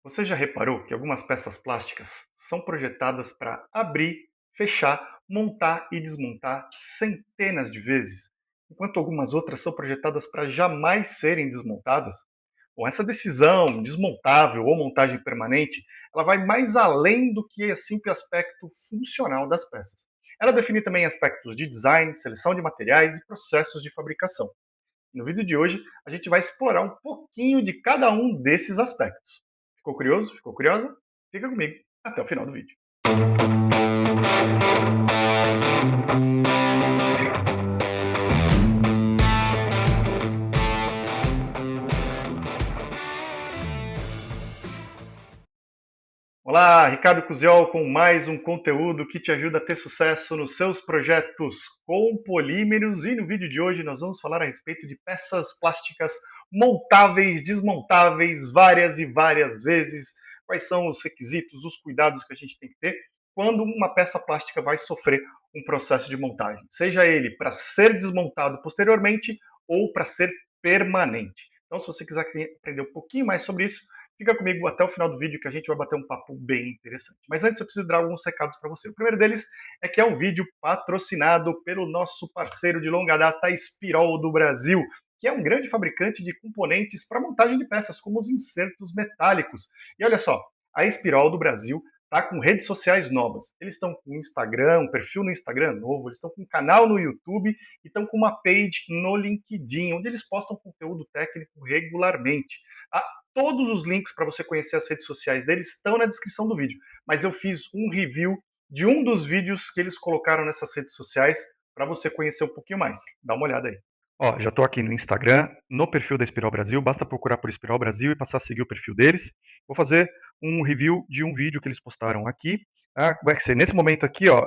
Você já reparou que algumas peças plásticas são projetadas para abrir, fechar, montar e desmontar centenas de vezes, enquanto algumas outras são projetadas para jamais serem desmontadas? Bom, essa decisão desmontável ou montagem permanente, ela vai mais além do que o simples aspecto funcional das peças. Ela define também aspectos de design, seleção de materiais e processos de fabricação. No vídeo de hoje, a gente vai explorar um pouquinho de cada um desses aspectos. Ficou curioso? Ficou curiosa? Fica comigo até o final do vídeo. Olá, Ricardo Cusiol com mais um conteúdo que te ajuda a ter sucesso nos seus projetos com polímeros, e no vídeo de hoje nós vamos falar a respeito de peças plásticas montáveis, desmontáveis várias e várias vezes. Quais são os requisitos, os cuidados que a gente tem que ter quando uma peça plástica vai sofrer um processo de montagem, seja ele para ser desmontado posteriormente ou para ser permanente. Então, se você quiser aprender um pouquinho mais sobre isso, fica comigo até o final do vídeo que a gente vai bater um papo bem interessante. Mas antes eu preciso dar alguns recados para você. O primeiro deles é que é um vídeo patrocinado pelo nosso parceiro de longa data, a Espirol do Brasil, que é um grande fabricante de componentes para montagem de peças, como os insertos metálicos. E olha só, a Espirol do Brasil está com redes sociais novas. Eles estão com Instagram, um perfil no Instagram novo, eles estão com um canal no YouTube e estão com uma page no LinkedIn, onde eles postam conteúdo técnico regularmente. Todos os links para você conhecer as redes sociais deles estão na descrição do vídeo, mas eu fiz um review de um dos vídeos que eles colocaram nessas redes sociais para você conhecer um pouquinho mais. Dá uma olhada aí. Ó, já estou aqui no Instagram, no perfil da Espiral Brasil, basta procurar por Espiral Brasil e passar a seguir o perfil deles. Vou fazer um review de um vídeo que eles postaram aqui. Vai ser nesse momento aqui, ó,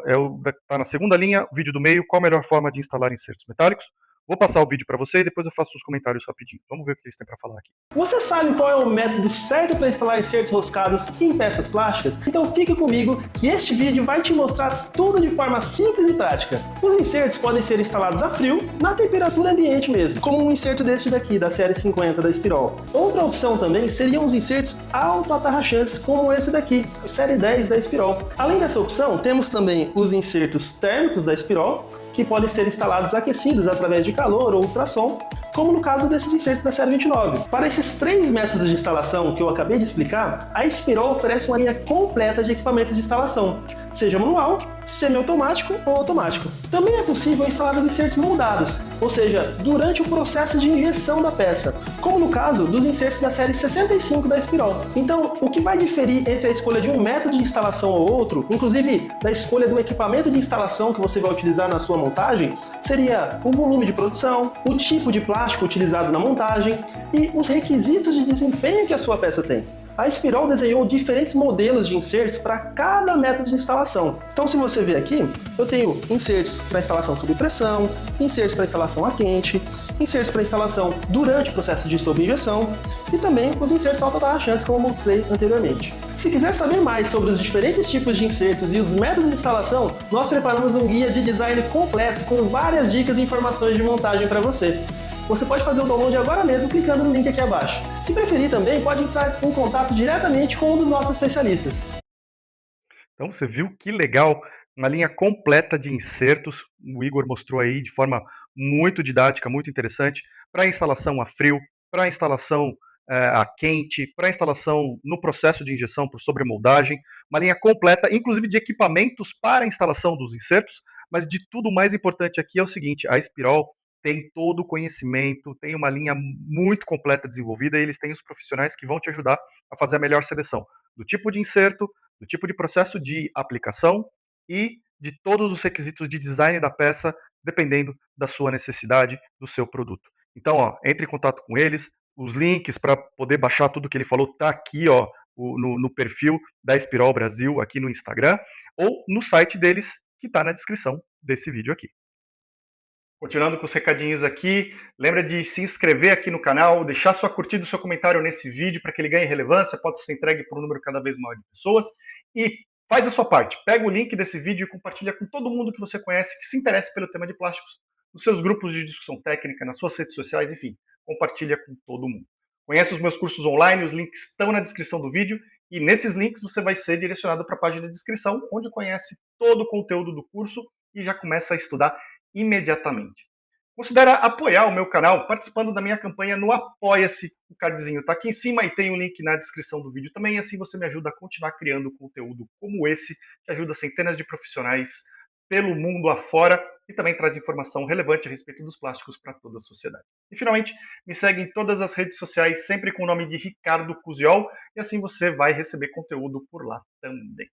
tá na segunda linha, o vídeo do meio, qual a melhor forma de instalar insertos metálicos. Vou passar o vídeo para você e depois eu faço os comentários rapidinho. Vamos ver o que eles têm para falar aqui. Você sabe qual é o método certo para instalar insertos roscados em peças plásticas? Então fique comigo que este vídeo vai te mostrar tudo de forma simples e prática. Os insertos podem ser instalados a frio, na temperatura ambiente mesmo, como um inserto deste daqui, da série 50 da Espirol. Outra opção também seriam os insertos autoatarrachantes, como esse daqui, a série 10 da Espirol. Além dessa opção, temos também os insertos térmicos da Espirol, que podem ser instalados aquecidos através de calor ou ultrassom, como no caso desses insertos da série 29. Para esses três métodos de instalação que eu acabei de explicar, a Espirol oferece uma linha completa de equipamentos de instalação, seja manual, semiautomático ou automático. Também é possível instalar os insertos moldados, ou seja, durante o processo de injeção da peça, como no caso dos insertos da série 65 da Espirol. Então, o que vai diferir entre a escolha de um método de instalação ou outro, inclusive da escolha do equipamento de instalação que você vai utilizar na sua montagem, seria o volume de produção, o tipo de plástico utilizado na montagem e os requisitos de desempenho que a sua peça tem. A Espirol desenhou diferentes modelos de inserts para cada método de instalação. Então, se você ver aqui, eu tenho inserts para instalação sob pressão, inserts para instalação a quente, inserts para instalação durante o processo de sob-injeção e também os insertos autoatarrachantes, como eu mostrei anteriormente. Se quiser saber mais sobre os diferentes tipos de insertos e os métodos de instalação, nós preparamos um guia de design completo com várias dicas e informações de montagem para você. Você pode fazer o download agora mesmo clicando no link aqui abaixo. Se preferir também, pode entrar em contato diretamente com um dos nossos especialistas. Então você viu que legal, uma linha completa de insertos, o Igor mostrou aí de forma muito didática, muito interessante, para instalação a frio, para instalação a quente, para instalação no processo de injeção por sobremoldagem, uma linha completa, inclusive de equipamentos para a instalação dos insertos, mas de tudo mais importante aqui é o seguinte, a Espirol tem todo o conhecimento, tem uma linha muito completa desenvolvida e eles têm os profissionais que vão te ajudar a fazer a melhor seleção do tipo de inserto, do tipo de processo de aplicação e de todos os requisitos de design da peça, dependendo da sua necessidade, do seu produto. Então, ó, entre em contato com eles, os links para poder baixar tudo que ele falou tá aqui, ó, no perfil da Espirol Brasil, aqui no Instagram, ou no site deles, que está na descrição desse vídeo aqui. Continuando com os recadinhos aqui, lembra de se inscrever aqui no canal, deixar sua curtida e seu comentário nesse vídeo para que ele ganhe relevância, pode ser entregue por um número cada vez maior de pessoas. E faz a sua parte, pega o link desse vídeo e compartilha com todo mundo que você conhece que se interessa pelo tema de plásticos, nos seus grupos de discussão técnica, nas suas redes sociais, enfim, compartilha com todo mundo. Conhece os meus cursos online, os links estão na descrição do vídeo, e nesses links você vai ser direcionado para a página de inscrição, onde conhece todo o conteúdo do curso e já começa a estudar imediatamente. Considera apoiar o meu canal participando da minha campanha no Apoia-se. O cardzinho está aqui em cima e tem o link na descrição do vídeo também. Assim você me ajuda a continuar criando conteúdo como esse, que ajuda centenas de profissionais pelo mundo afora e também traz informação relevante a respeito dos plásticos para toda a sociedade. E finalmente, me segue em todas as redes sociais, sempre com o nome de Ricardo Cusiol, e assim você vai receber conteúdo por lá também.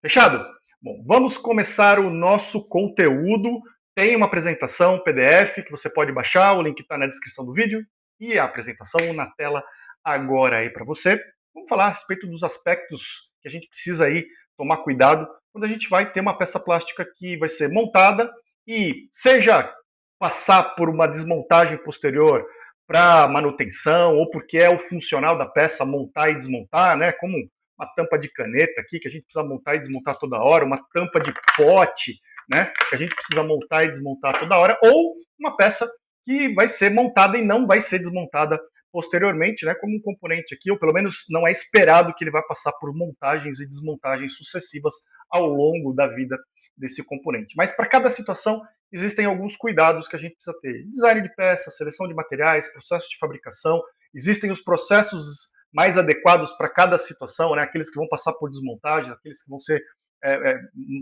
Fechado? Bom, vamos começar o nosso conteúdo. Tem uma apresentação PDF que você pode baixar, o link está na descrição do vídeo, e a apresentação na tela agora aí para você. Vamos falar a respeito dos aspectos que a gente precisa aí tomar cuidado quando a gente vai ter uma peça plástica que vai ser montada e seja passar por uma desmontagem posterior para manutenção ou porque é o funcional da peça montar e desmontar, né? Como uma tampa de caneta aqui que a gente precisa montar e desmontar toda hora, uma tampa de pote, né? Que a gente precisa montar e desmontar toda hora, ou uma peça que vai ser montada e não vai ser desmontada posteriormente, né? Como um componente aqui, ou pelo menos não é esperado que ele vai passar por montagens e desmontagens sucessivas ao longo da vida desse componente. Mas para cada situação existem alguns cuidados que a gente precisa ter. Design de peças, seleção de materiais, processo de fabricação, existem os processos mais adequados para cada situação, né? Aqueles que vão passar por desmontagens, aqueles que vão ser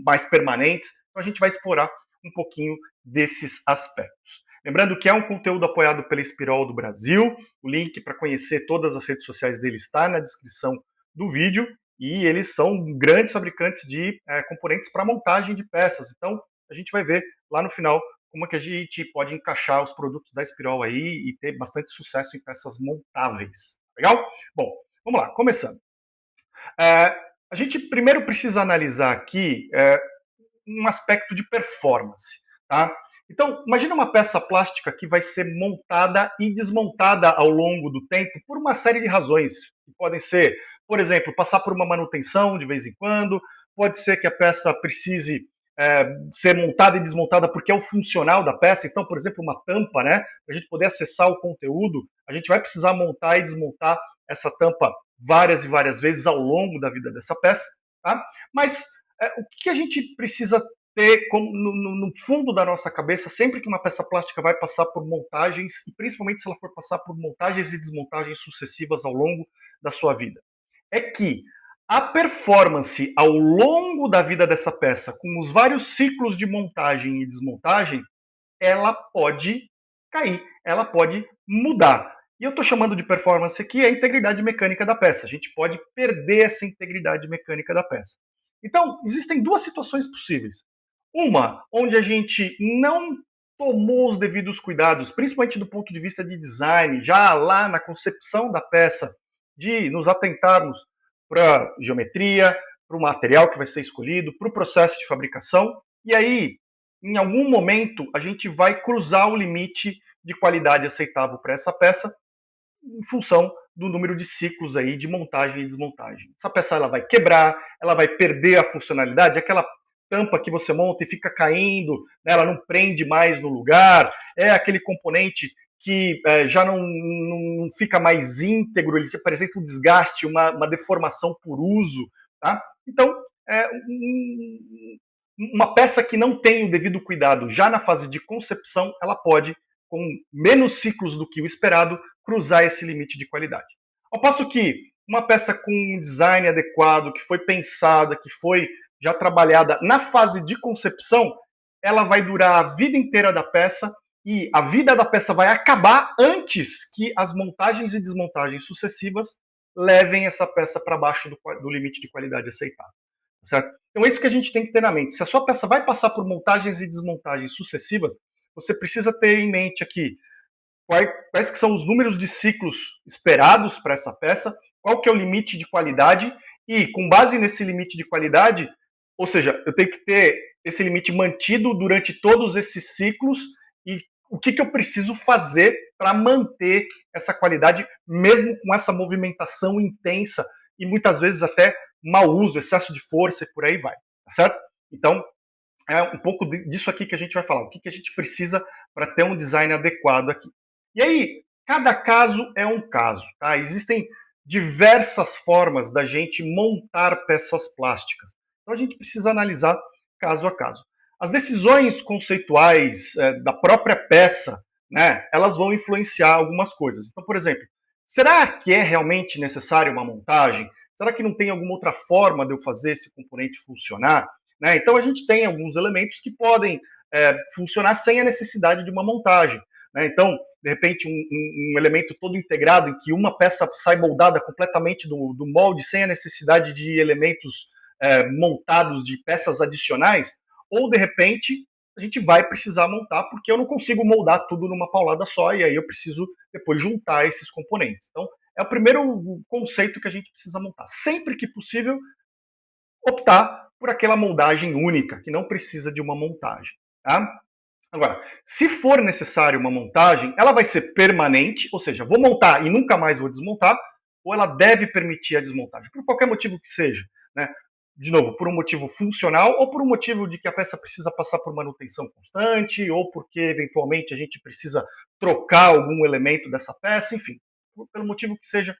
mais permanentes. Então a gente vai explorar um pouquinho desses aspectos. Lembrando que é um conteúdo apoiado pela Espirol do Brasil. O link para conhecer todas as redes sociais deles está na descrição do vídeo. E eles são grandes fabricantes de componentes para montagem de peças. Então a gente vai ver lá no final como é que a gente pode encaixar os produtos da Espirol aí e ter bastante sucesso em peças montáveis. Legal? Bom, vamos lá, começando. A gente primeiro precisa analisar aqui um aspecto de performance, tá? Então, imagina uma peça plástica que vai ser montada e desmontada ao longo do tempo por uma série de razões. Que podem ser, por exemplo, passar por uma manutenção de vez em quando, pode ser que a peça precise ser montada e desmontada porque é o funcional da peça. Então, por exemplo, uma tampa, né? Para a gente poder acessar o conteúdo, a gente vai precisar montar e desmontar essa tampa várias e várias vezes ao longo da vida dessa peça, tá? Mas o que a gente precisa ter no fundo da nossa cabeça sempre que uma peça plástica vai passar por montagens, e principalmente se ela for passar por montagens e desmontagens sucessivas ao longo da sua vida, é que a performance ao longo da vida dessa peça, com os vários ciclos de montagem e desmontagem, ela pode cair, ela pode mudar. E eu estou chamando de performance aqui a integridade mecânica da peça. A gente pode perder essa integridade mecânica da peça. Então, existem duas situações possíveis. Uma, onde a gente não tomou os devidos cuidados, principalmente do ponto de vista de design, já lá na concepção da peça, de nos atentarmos para a geometria, para o material que vai ser escolhido, para o processo de fabricação, e aí, em algum momento, a gente vai cruzar o limite de qualidade aceitável para essa peça, em função do número de ciclos aí de montagem e desmontagem. Essa peça ela vai quebrar, ela vai perder a funcionalidade, aquela tampa que você monta e fica caindo, né, ela não prende mais no lugar, é aquele componente que já não fica mais íntegro, ele apresenta um desgaste, uma deformação por uso. Tá? Então, uma peça que não tem o devido cuidado já na fase de concepção, ela pode, com menos ciclos do que o esperado, cruzar esse limite de qualidade. Ao passo que uma peça com um design adequado, que foi pensada, que foi já trabalhada na fase de concepção, ela vai durar a vida inteira da peça e a vida da peça vai acabar antes que as montagens e desmontagens sucessivas levem essa peça para baixo do limite de qualidade aceitável. Certo? Então é isso que a gente tem que ter na mente. Se a sua peça vai passar por montagens e desmontagens sucessivas, você precisa ter em mente aqui quais que são os números de ciclos esperados para essa peça, qual que é o limite de qualidade e, com base nesse limite de qualidade, ou seja, eu tenho que ter esse limite mantido durante todos esses ciclos e o que eu preciso fazer para manter essa qualidade, mesmo com essa movimentação intensa e muitas vezes até mau uso, excesso de força e por aí vai, tá certo? Então, é um pouco disso aqui que a gente vai falar, o que a gente precisa para ter um design adequado aqui. E aí, Cada caso é um caso, tá? Existem diversas formas da gente montar peças plásticas. Então a gente precisa analisar caso a caso. As decisões conceituais da própria peça, né, elas vão influenciar algumas coisas. Então, por exemplo, será que é realmente necessário uma montagem? Será que não tem alguma outra forma de eu fazer esse componente funcionar? Né? Então a gente tem alguns elementos que podem funcionar sem a necessidade de uma montagem. Né? Então, de repente, um elemento todo integrado em que uma peça sai moldada completamente do molde sem a necessidade de elementos montados de peças adicionais, ou de repente a gente vai precisar montar porque eu não consigo moldar tudo numa paulada só e aí eu preciso depois juntar esses componentes. Então, é o primeiro conceito que a gente precisa montar. Sempre que possível, optar por aquela moldagem única, que não precisa de uma montagem. Tá? Agora, se for necessário uma montagem, ela vai ser permanente, ou seja, vou montar e nunca mais vou desmontar, ou ela deve permitir a desmontagem, por qualquer motivo que seja. Né? De novo, por um motivo funcional ou por um motivo de que a peça precisa passar por manutenção constante, ou porque eventualmente a gente precisa trocar algum elemento dessa peça, enfim, pelo motivo que seja,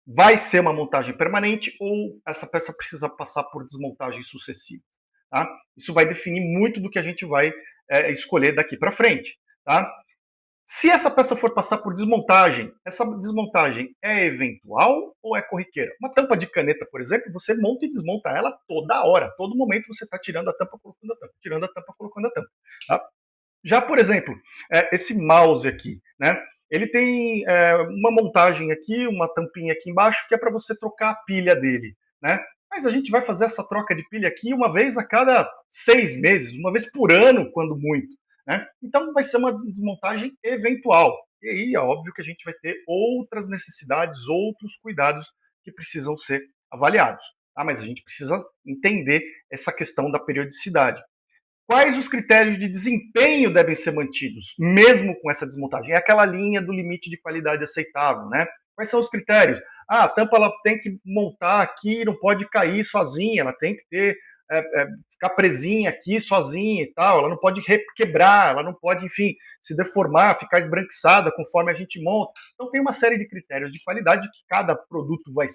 vai ser uma montagem permanente ou essa peça precisa passar por desmontagens sucessivas. Tá? Isso vai definir muito do que a gente vai escolher daqui para frente. Tá? Se essa peça for passar por desmontagem, essa desmontagem é eventual ou é corriqueira? Uma tampa de caneta, por exemplo, você monta e desmonta ela toda hora, todo momento você está tirando a tampa, colocando a tampa, tirando a tampa, colocando a tampa. Tá? Já, por exemplo, esse mouse aqui, né? Ele tem uma montagem aqui, uma tampinha aqui embaixo, que é para você trocar a pilha dele, né? Mas a gente vai fazer essa troca de pilha aqui uma vez a cada 6 meses, uma vez por ano, quando muito. Né? Então vai ser uma desmontagem eventual. E aí é óbvio que a gente vai ter outras necessidades, outros cuidados que precisam ser avaliados. Tá? Mas a gente precisa entender essa questão da periodicidade. Quais os critérios de desempenho devem ser mantidos, mesmo com essa desmontagem? É aquela linha do limite de qualidade aceitável, né? Quais são os critérios? A tampa ela tem que montar aqui, não pode cair sozinha, ela tem que ter ficar presinha aqui sozinha e tal, ela não pode quebrar, ela não pode, enfim, se deformar, ficar esbranquiçada conforme a gente monta. Então tem uma série de critérios de qualidade que cada produto vai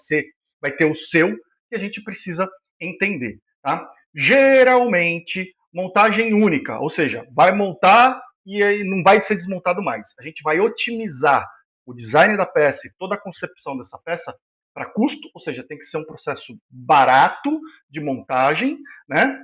ter o seu, que a gente precisa entender, tá? Geralmente montagem única, ou seja, vai montar e aí não vai ser desmontado mais. A gente vai otimizar o design da peça e toda a concepção dessa peça para custo, ou seja, tem que ser um processo barato de montagem, né?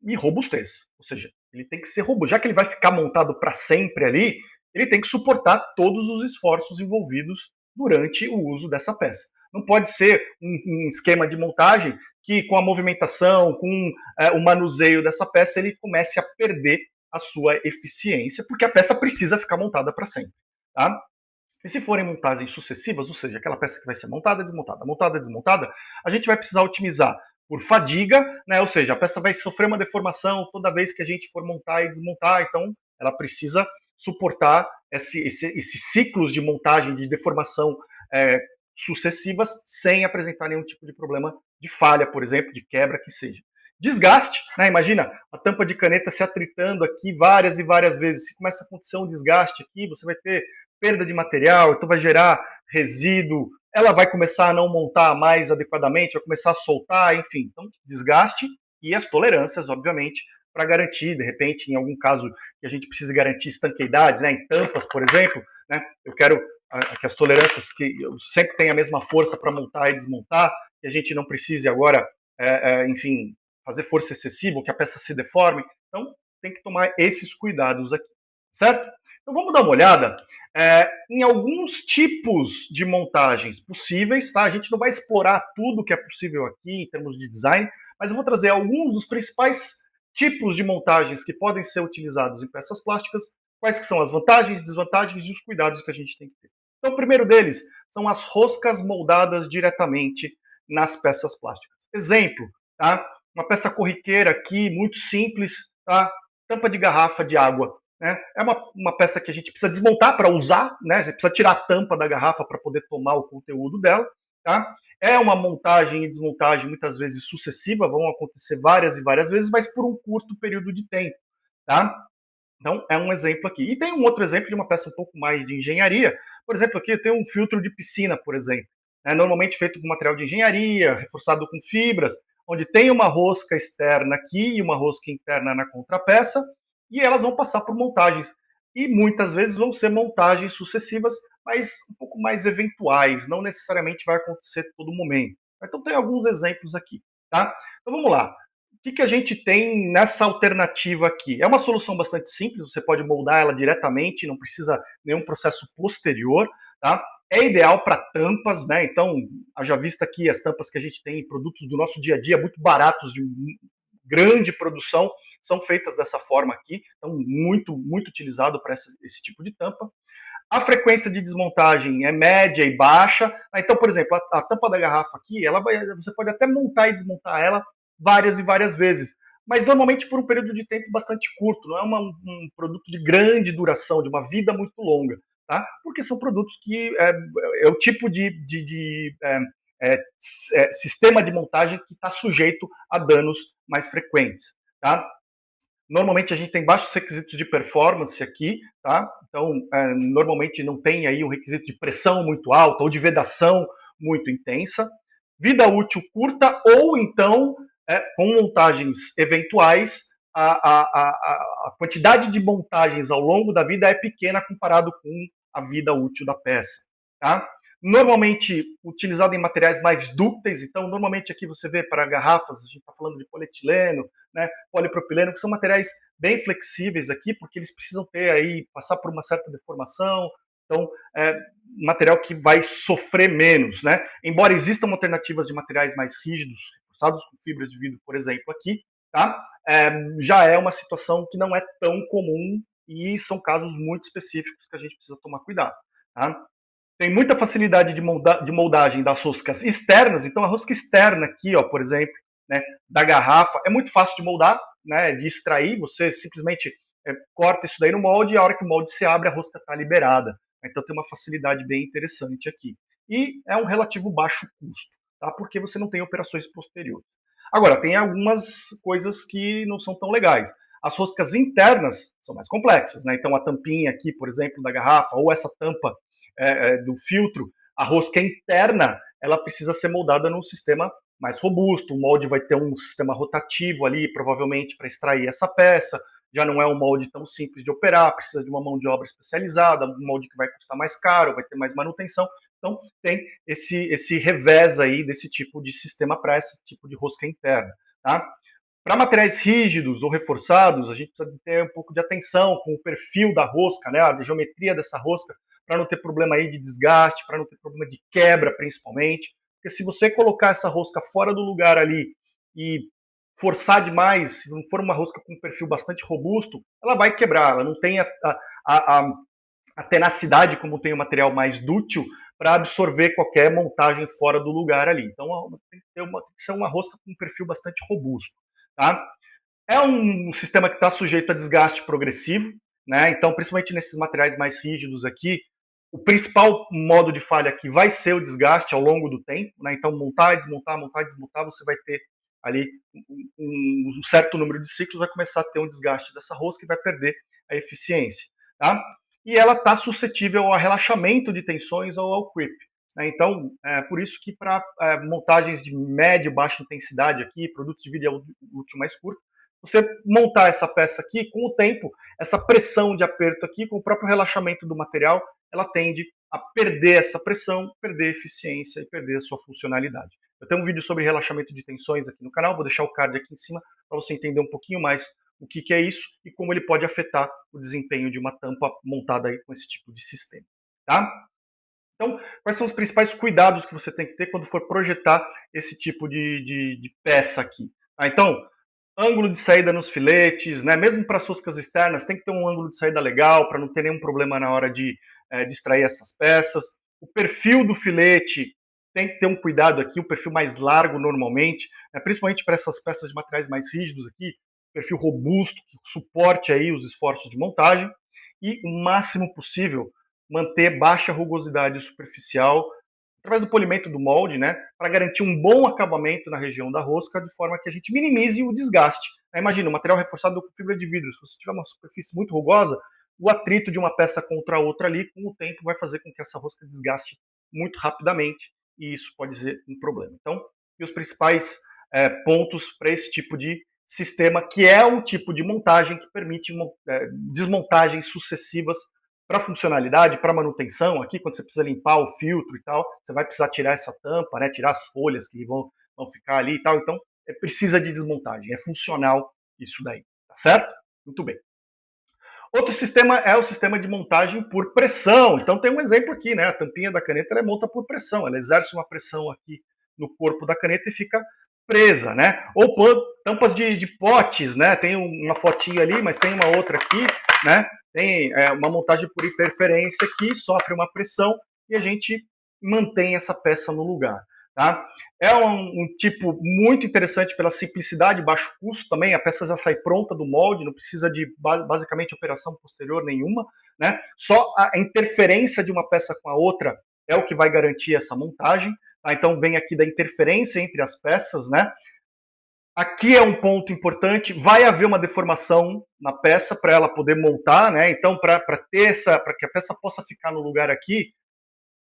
E robustez, ou seja, ele tem que ser robusto. Já que ele vai ficar montado para sempre ali, ele tem que suportar todos os esforços envolvidos durante o uso dessa peça. Não pode ser um esquema de montagem que com a movimentação, com o manuseio dessa peça, ele comece a perder a sua eficiência, porque a peça precisa ficar montada para sempre. Tá? E se forem montagens sucessivas, ou seja, aquela peça que vai ser montada, desmontada, a gente vai precisar otimizar por fadiga, né? Ou seja, a peça vai sofrer uma deformação toda vez que a gente for montar e desmontar, então ela precisa suportar esses ciclos de montagem, de deformação sucessivas, sem apresentar nenhum tipo de problema de falha, por exemplo, de quebra que seja. Desgaste, né? Imagina a tampa de caneta se atritando aqui várias e várias vezes. Se começa a acontecer um desgaste aqui, você vai ter perda de material, então vai gerar resíduo, ela vai começar a não montar mais adequadamente, vai começar a soltar, enfim. Então, desgaste e as tolerâncias, obviamente, para garantir, de repente, em algum caso que a gente precise garantir estanqueidade, né, em tampas, por exemplo, né, eu quero que as tolerâncias que sempre tenham a mesma força para montar e desmontar, que a gente não precise agora, enfim, fazer força excessiva, que a peça se deforme. Então, tem que tomar esses cuidados aqui, certo? Então, vamos dar uma olhada em alguns tipos de montagens possíveis, tá? A gente não vai explorar tudo que é possível aqui em termos de design, mas eu vou trazer alguns dos principais tipos de montagens que podem ser utilizados em peças plásticas, quais que são as vantagens, desvantagens e os cuidados que a gente tem que ter. Então, o primeiro deles são as roscas moldadas diretamente nas peças plásticas. Exemplo, tá? Uma peça corriqueira aqui, muito simples, tá? Tampa de garrafa de água. Né? É uma peça que a gente precisa desmontar para usar, né? Você precisa tirar a tampa da garrafa para poder tomar o conteúdo dela. Tá? É uma montagem e desmontagem muitas vezes sucessiva, vão acontecer várias e várias vezes, mas por um curto período de tempo. Tá? Então, é um exemplo aqui. E tem um outro exemplo de uma peça um pouco mais de engenharia. Por exemplo, aqui tem um filtro de piscina, por exemplo. Normalmente feito com material de engenharia, reforçado com fibras, onde tem uma rosca externa aqui e uma rosca interna na contrapeça, e elas vão passar por montagens. E muitas vezes vão ser montagens sucessivas, mas um pouco mais eventuais, não necessariamente vai acontecer todo momento. Então tem alguns exemplos aqui, tá? Então vamos lá. O que a gente tem nessa alternativa aqui? É uma solução bastante simples, você pode moldar ela diretamente, não precisa nenhum processo posterior, tá? É ideal para tampas, né? Então, haja vista aqui as tampas que a gente tem, produtos do nosso dia a dia, muito baratos, de grande produção, são feitas dessa forma aqui, então muito utilizado para esse tipo de tampa. A frequência de desmontagem é média e baixa. Então, por exemplo, a tampa da garrafa aqui, você pode até montar e desmontar ela várias e várias vezes, mas normalmente por um período de tempo bastante curto, não é um produto de grande duração, de uma vida muito longa, tá? Porque são produtos que é o tipo de sistema de montagem que está sujeito a danos mais frequentes, tá? Normalmente a gente tem baixos requisitos de performance aqui, tá? Então, normalmente não tem aí um requisito de pressão muito alta ou de vedação muito intensa. Vida útil curta ou então, com montagens eventuais, a quantidade de montagens ao longo da vida é pequena comparado com a vida útil da peça, tá? Normalmente utilizado em materiais mais dúcteis, então normalmente aqui você vê para garrafas, a gente está falando de polietileno, né, polipropileno, que são materiais bem flexíveis aqui, porque eles precisam ter aí, passar por uma certa deformação, então material que vai sofrer menos, né? Embora existam alternativas de materiais mais rígidos, reforçados com fibras de vidro, por exemplo, aqui, tá? Já é uma situação que não é tão comum e são casos muito específicos que a gente precisa tomar cuidado, tá? Tem muita facilidade de moldagem das roscas externas, então a rosca externa aqui, ó, por exemplo, né, da garrafa, é muito fácil de moldar, né, de extrair, você simplesmente corta isso daí no molde e a hora que o molde se abre, a rosca está liberada. Então tem uma facilidade bem interessante aqui. E é um relativo baixo custo, tá, porque você não tem operações posteriores. Agora, tem algumas coisas que não são tão legais. As roscas internas são mais complexas, né? Então a tampinha aqui, por exemplo, da garrafa, ou essa tampa do filtro, a rosca interna, ela precisa ser moldada num sistema mais robusto. O molde vai ter um sistema rotativo ali, provavelmente, para extrair essa peça. Já não é um molde tão simples de operar, precisa de uma mão de obra especializada, um molde que vai custar mais caro, vai ter mais manutenção. Então, tem esse revés aí desse tipo de sistema para esse tipo de rosca interna, tá? Para materiais rígidos ou reforçados, a gente precisa ter um pouco de atenção com o perfil da rosca, né, a geometria dessa rosca, para não ter problema aí de desgaste, para não ter problema de quebra, principalmente. Porque se você colocar essa rosca fora do lugar ali e forçar demais, se não for uma rosca com um perfil bastante robusto, ela vai quebrar, ela não tem a tenacidade como tem o material mais dúctil para absorver qualquer montagem fora do lugar ali. Então tem que ser uma rosca com um perfil bastante robusto, tá? É um sistema que está sujeito a desgaste progressivo, né? Então, principalmente nesses materiais mais rígidos aqui, o principal modo de falha aqui vai ser o desgaste ao longo do tempo, né? Então, montar, desmontar, montar, desmontar, você vai ter ali um certo número de ciclos, vai começar a ter um desgaste dessa rosca e vai perder a eficiência, tá? E ela está suscetível ao relaxamento de tensões ou ao creep, né? Então, por isso que para montagens de média e baixa intensidade aqui, produtos de vida útil mais curto, você montar essa peça aqui, com o tempo, essa pressão de aperto aqui, com o próprio relaxamento do material, ela tende a perder essa pressão, perder a eficiência e perder a sua funcionalidade. Eu tenho um vídeo sobre relaxamento de tensões aqui no canal, vou deixar o card aqui em cima para você entender um pouquinho mais o que é isso e como ele pode afetar o desempenho de uma tampa montada aí com esse tipo de sistema, tá? Então, quais são os principais cuidados que você tem que ter quando for projetar esse tipo de peça aqui? Então, ângulo de saída nos filetes, né? Mesmo para as roscas externas, tem que ter um ângulo de saída legal para não ter nenhum problema na hora de extrair essas peças. O perfil do filete tem que ter um cuidado aqui, o perfil mais largo normalmente, principalmente para essas peças de materiais mais rígidos aqui, perfil robusto, que suporte aí os esforços de montagem e o máximo possível manter baixa rugosidade superficial através do polimento do molde, né, para garantir um bom acabamento na região da rosca, de forma que a gente minimize o desgaste Imagina, um material reforçado com fibra de vidro. Se você tiver uma superfície muito rugosa, o atrito de uma peça contra a outra ali, com o tempo, vai fazer com que essa rosca desgaste muito rapidamente, e isso pode ser um problema. Então, e os principais pontos para esse tipo de sistema, que é um tipo de montagem que permite desmontagens sucessivas para funcionalidade, para manutenção. Aqui, quando você precisa limpar o filtro e tal, você vai precisar tirar essa tampa, né, tirar as folhas que vão ficar ali e tal. Então, precisa de desmontagem. É funcional isso daí, tá certo? Muito bem. Outro sistema é o sistema de montagem por pressão. Então tem um exemplo aqui, né? A tampinha da caneta ela é monta por pressão. Ela exerce uma pressão aqui no corpo da caneta e fica presa, né? Ou tampas de potes, né? Tem uma fotinha ali, mas tem uma outra aqui, né? Tem uma montagem por interferência que sofre uma pressão e a gente mantém essa peça no lugar, tá? É um tipo muito interessante pela simplicidade e baixo custo também. A peça já sai pronta do molde, não precisa de basicamente operação posterior nenhuma, né? Só a interferência de uma peça com a outra é o que vai garantir essa montagem. Tá? Então vem aqui da interferência entre as peças, né? Aqui é um ponto importante, vai haver uma deformação na peça para ela poder montar, né? Então para que a peça possa ficar no lugar aqui,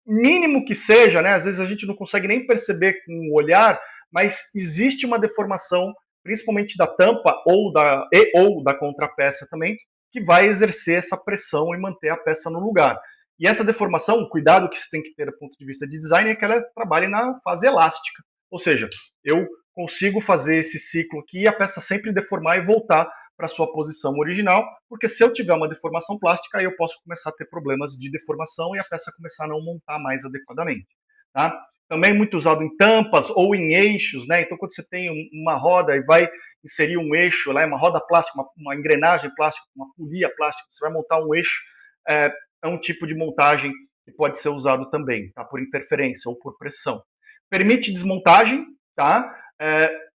mínimo que seja, né? Às vezes a gente não consegue nem perceber com o olhar, mas existe uma deformação, principalmente da tampa ou da contrapeça também, que vai exercer essa pressão e manter a peça no lugar. E essa deformação, o cuidado que você tem que ter do ponto de vista de design é que ela trabalhe na fase elástica. Ou seja, eu consigo fazer esse ciclo aqui e a peça sempre deformar e voltar para sua posição original, porque se eu tiver uma deformação plástica, aí eu posso começar a ter problemas de deformação e a peça começar a não montar mais adequadamente. Tá? Também muito usado em tampas ou em eixos, né? Então, quando você tem uma roda e vai inserir um eixo, uma roda plástica, uma engrenagem plástica, uma polia plástica, você vai montar um eixo, é um tipo de montagem que pode ser usado também, tá? Por interferência ou por pressão. Permite desmontagem, tá?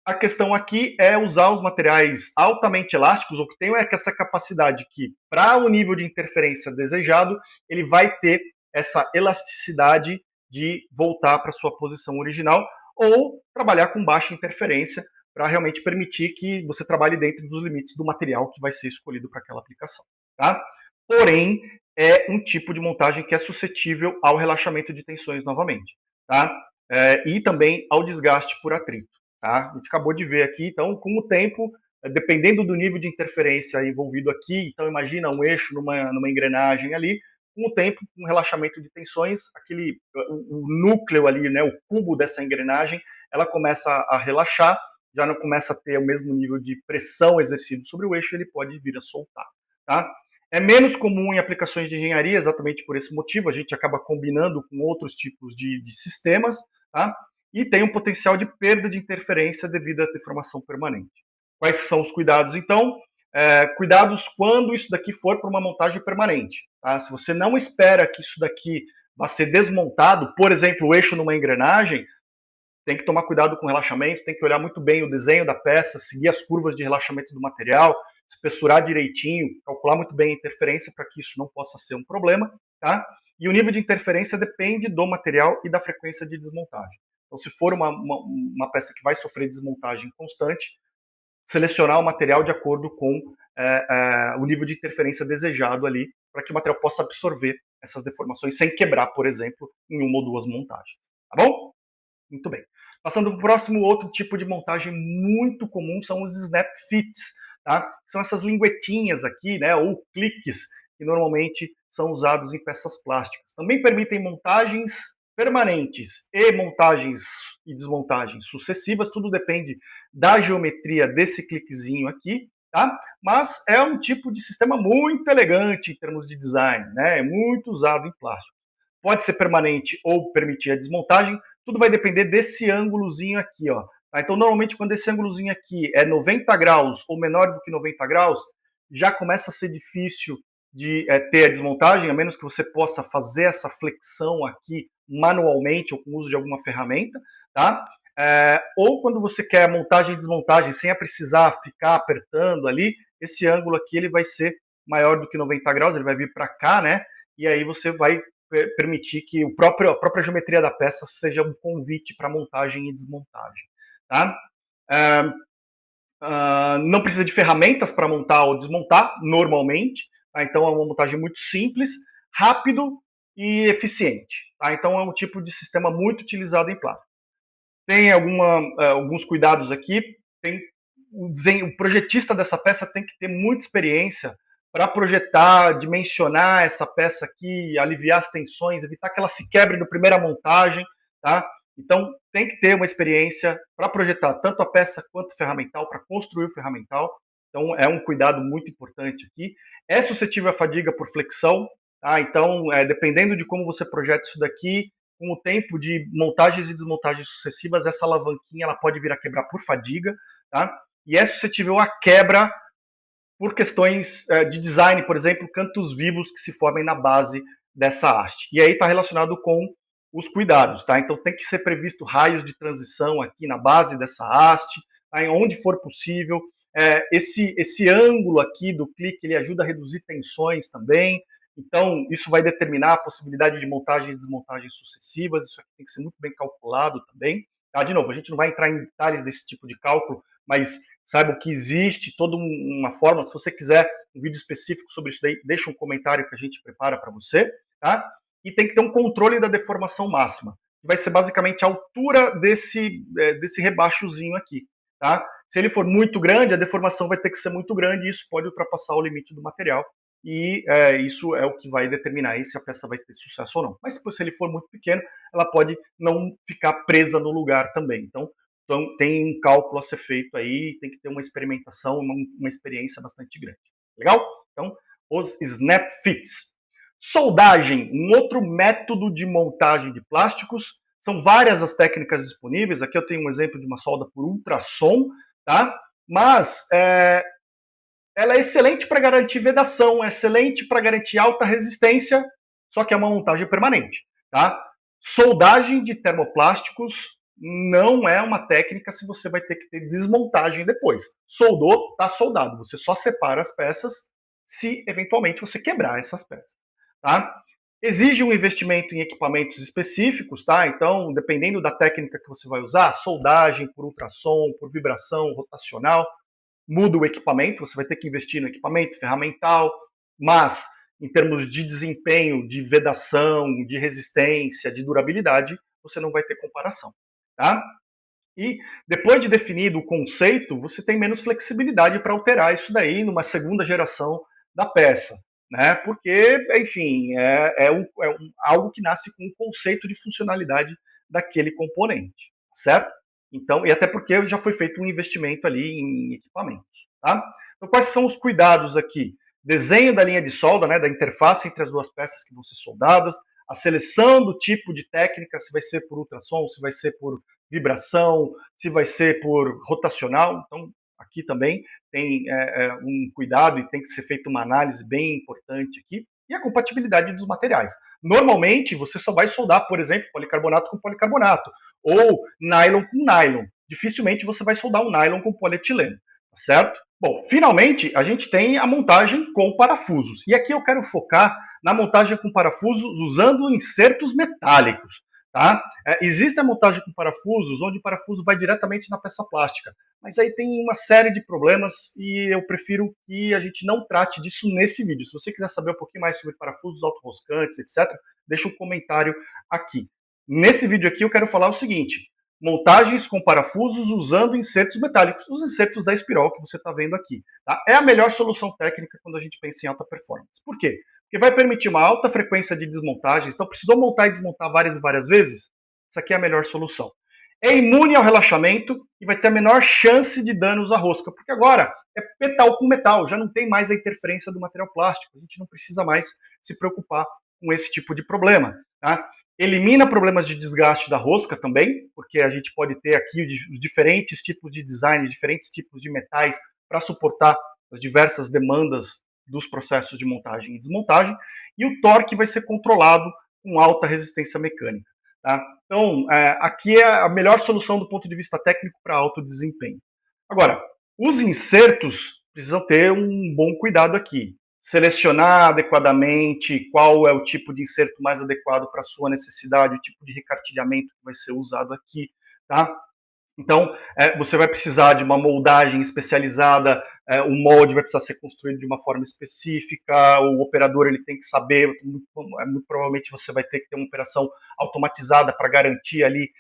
A questão aqui é usar os materiais altamente elásticos, ou que tenham essa capacidade que, para o nível de interferência desejado, ele vai ter essa elasticidade de voltar para sua posição original, ou trabalhar com baixa interferência para realmente permitir que você trabalhe dentro dos limites do material que vai ser escolhido para aquela aplicação. Tá? Porém, é um tipo de montagem que é suscetível ao relaxamento de tensões novamente, tá? E também ao desgaste por atrito. Tá? A gente acabou de ver aqui, então, com o tempo, dependendo do nível de interferência envolvido aqui, então imagina um eixo numa engrenagem ali, com o tempo, com relaxamento de tensões, o núcleo ali, né, o cubo dessa engrenagem, ela começa a relaxar, já não começa a ter o mesmo nível de pressão exercido sobre o eixo, ele pode vir a soltar. Tá? É menos comum em aplicações de engenharia, exatamente por esse motivo, a gente acaba combinando com outros tipos de sistemas, tá? E tem um potencial de perda de interferência devido à deformação permanente. Quais são os cuidados, então? Cuidados quando isso daqui for para uma montagem permanente. Tá? Se você não espera que isso daqui vá ser desmontado, por exemplo, o eixo numa engrenagem, tem que tomar cuidado com o relaxamento, tem que olhar muito bem o desenho da peça, seguir as curvas de relaxamento do material, espessurar direitinho, calcular muito bem a interferência para que isso não possa ser um problema. Tá? E o nível de interferência depende do material e da frequência de desmontagem. Então, se for uma peça que vai sofrer desmontagem constante, selecionar o material de acordo com o nível de interferência desejado ali, para que o material possa absorver essas deformações sem quebrar, por exemplo, em uma ou duas montagens. Tá bom? Muito bem. Passando para o próximo, outro tipo de montagem muito comum são os snap fits. Tá? São essas linguetinhas aqui, né, ou cliques, que normalmente são usados em peças plásticas. Também permitem montagens permanentes e montagens e desmontagens sucessivas, tudo depende da geometria desse cliquezinho aqui, tá? Mas é um tipo de sistema muito elegante em termos de design, né? É muito usado em plástico. Pode ser permanente ou permitir a desmontagem, tudo vai depender desse ângulozinho aqui, ó. Tá? Então, normalmente, quando esse ângulozinho aqui é 90 graus ou menor do que 90 graus, já começa a ser difícil de ter a desmontagem, a menos que você possa fazer essa flexão aqui manualmente ou com o uso de alguma ferramenta, tá? Ou quando você quer montagem e desmontagem sem precisar ficar apertando ali, esse ângulo aqui ele vai ser maior do que 90 graus, ele vai vir para cá, né? E aí você vai permitir que a própria geometria da peça seja um convite para montagem e desmontagem. Tá? não precisa de ferramentas para montar ou desmontar, normalmente. Tá? Então é uma montagem muito simples, rápido e eficiente. Tá? Então é um tipo de sistema muito utilizado em plástico. Tem alguns cuidados aqui. O projetista dessa peça tem que ter muita experiência para projetar, dimensionar essa peça aqui, aliviar as tensões, evitar que ela se quebre na primeira montagem. Tá? Então, tem que ter uma experiência para projetar tanto a peça quanto o ferramental, para construir o ferramental. Então, é um cuidado muito importante aqui. É suscetível à fadiga por flexão. Tá? Então, dependendo de como você projeta isso daqui, com o tempo de montagens e desmontagens sucessivas, essa alavanquinha ela pode vir a quebrar por fadiga. Tá? E é suscetível à quebra por questões de design, por exemplo, cantos vivos que se formem na base dessa haste. E aí está relacionado com os cuidados, tá? Então tem que ser previsto raios de transição aqui na base dessa haste, tá? Onde for possível. Esse ângulo aqui do clique ele ajuda a reduzir tensões também. Então isso vai determinar a possibilidade de montagens e desmontagens sucessivas. Isso aqui tem que ser muito bem calculado também. Tá? De novo, a gente não vai entrar em detalhes desse tipo de cálculo, mas saiba que existe toda uma forma. Se você quiser um vídeo específico sobre isso daí, deixa um comentário que a gente prepara para você, tá? E tem que ter um controle da deformação máxima, que vai ser basicamente a altura desse rebaixozinho aqui, tá? Se ele for muito grande, a deformação vai ter que ser muito grande e isso pode ultrapassar o limite do material. E isso é o que vai determinar aí se a peça vai ter sucesso ou não. Mas se ele for muito pequeno, ela pode não ficar presa no lugar também. Então tem um cálculo a ser feito aí, tem que ter uma experimentação, uma experiência bastante grande. Legal? Então, os snap fits. Soldagem, um outro método de montagem de plásticos. São várias as técnicas disponíveis. Aqui eu tenho um exemplo de uma solda por ultrassom, tá? Mas ela é excelente para garantir vedação, é excelente para garantir alta resistência, só que é uma montagem permanente, tá? Soldagem de termoplásticos não é uma técnica se você vai ter que ter desmontagem depois. Soldou, está soldado. Você só separa as peças se eventualmente você quebrar essas peças. Tá? Exige um investimento em equipamentos específicos, tá? Então, dependendo da técnica que você vai usar, soldagem por ultrassom, por vibração rotacional, muda o equipamento, você vai ter que investir no equipamento ferramental, mas em termos de desempenho, de vedação, de resistência, de durabilidade, você não vai ter comparação. Tá? E depois de definido o conceito, você tem menos flexibilidade para alterar isso daí numa segunda geração da peça. Né? Porque, enfim, algo que nasce com o conceito de funcionalidade daquele componente. Certo? Então, e até porque já foi feito um investimento ali em equipamentos. Tá? Então, quais são os cuidados aqui? Desenho da linha de solda, né, da interface entre as duas peças que vão ser soldadas, a seleção do tipo de técnica, se vai ser por ultrassom, se vai ser por vibração, se vai ser por rotacional. Então, aqui também tem um cuidado e tem que ser feita uma análise bem importante aqui. E a compatibilidade dos materiais. Normalmente, você só vai soldar, por exemplo, policarbonato com policarbonato, ou nylon com nylon. Dificilmente você vai soldar um nylon com polietileno, certo? Bom, finalmente, a gente tem a montagem com parafusos. E aqui eu quero focar na montagem com parafusos usando insertos metálicos. Tá? Existe a montagem com parafusos, onde o parafuso vai diretamente na peça plástica. Mas aí tem uma série de problemas e eu prefiro que a gente não trate disso nesse vídeo. Se você quiser saber um pouquinho mais sobre parafusos autorroscantes, etc., deixa um comentário aqui. Nesse vídeo aqui eu quero falar o seguinte: montagens com parafusos usando insertos metálicos, os insertos da Espirol que você está vendo aqui. Tá? É a melhor solução técnica quando a gente pensa em alta performance. Por quê? Porque vai permitir uma alta frequência de desmontagens. Então, precisou montar e desmontar várias e várias vezes? Isso aqui é a melhor solução. É imune ao relaxamento e vai ter a menor chance de danos à rosca, porque agora é metal com metal, já não tem mais a interferência do material plástico. A gente não precisa mais se preocupar com esse tipo de problema. Tá? Elimina problemas de desgaste da rosca também, porque a gente pode ter aqui os diferentes tipos de design, diferentes tipos de metais para suportar as diversas demandas dos processos de montagem e desmontagem, e o torque vai ser controlado com alta resistência mecânica. Tá? Então, aqui é a melhor solução do ponto de vista técnico para alto desempenho. Agora, os insertos precisam ter um bom cuidado aqui. Selecionar adequadamente qual é o tipo de inserto mais adequado para a sua necessidade, o tipo de recartilhamento que vai ser usado aqui. Tá? Então, você vai precisar de uma moldagem especializada, o molde vai precisar ser construído de uma forma específica, o operador ele tem que saber, muito provavelmente você vai ter que ter uma operação automatizada para garantir ali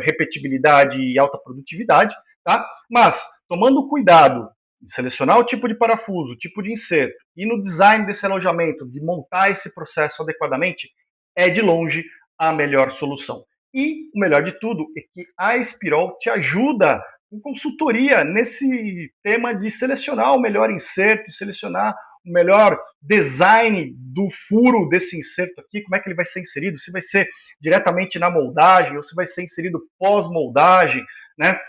repetibilidade e alta produtividade, tá? Mas, tomando cuidado em selecionar o tipo de parafuso, o tipo de inserto, e no design desse alojamento, de montar esse processo adequadamente, é de longe a melhor solução. E o melhor de tudo é que a Espirol te ajuda com consultoria nesse tema de selecionar o melhor inserto, selecionar o melhor design do furo desse inserto aqui, como é que ele vai ser inserido, se vai ser diretamente na moldagem ou se vai ser inserido pós-moldagem, né?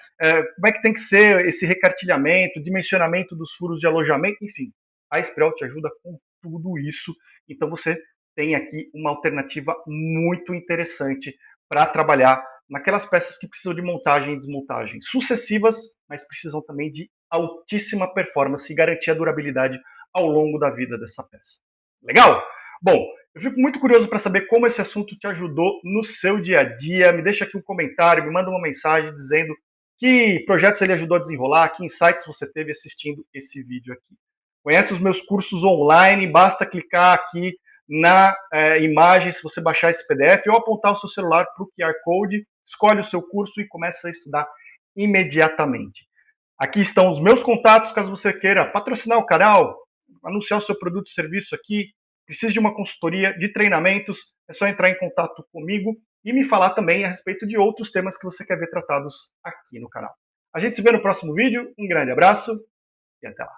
Como é que tem que ser esse recartilhamento, dimensionamento dos furos de alojamento, enfim. A Espirol te ajuda com tudo isso, então você tem aqui uma alternativa muito interessante para trabalhar naquelas peças que precisam de montagem e desmontagem sucessivas, mas precisam também de altíssima performance e garantir a durabilidade ao longo da vida dessa peça. Legal? Bom, eu fico muito curioso para saber como esse assunto te ajudou no seu dia a dia. Me deixa aqui um comentário, me manda uma mensagem dizendo que projetos ele ajudou a desenrolar, que insights você teve assistindo esse vídeo aqui. Conhece os meus cursos online, basta clicar aqui na imagem, se você baixar esse PDF, ou apontar o seu celular para o QR Code, escolhe o seu curso e começa a estudar imediatamente. Aqui estão os meus contatos, caso você queira patrocinar o canal, anunciar o seu produto e serviço aqui, precisa de uma consultoria de treinamentos, é só entrar em contato comigo e me falar também a respeito de outros temas que você quer ver tratados aqui no canal. A gente se vê no próximo vídeo, um grande abraço e até lá.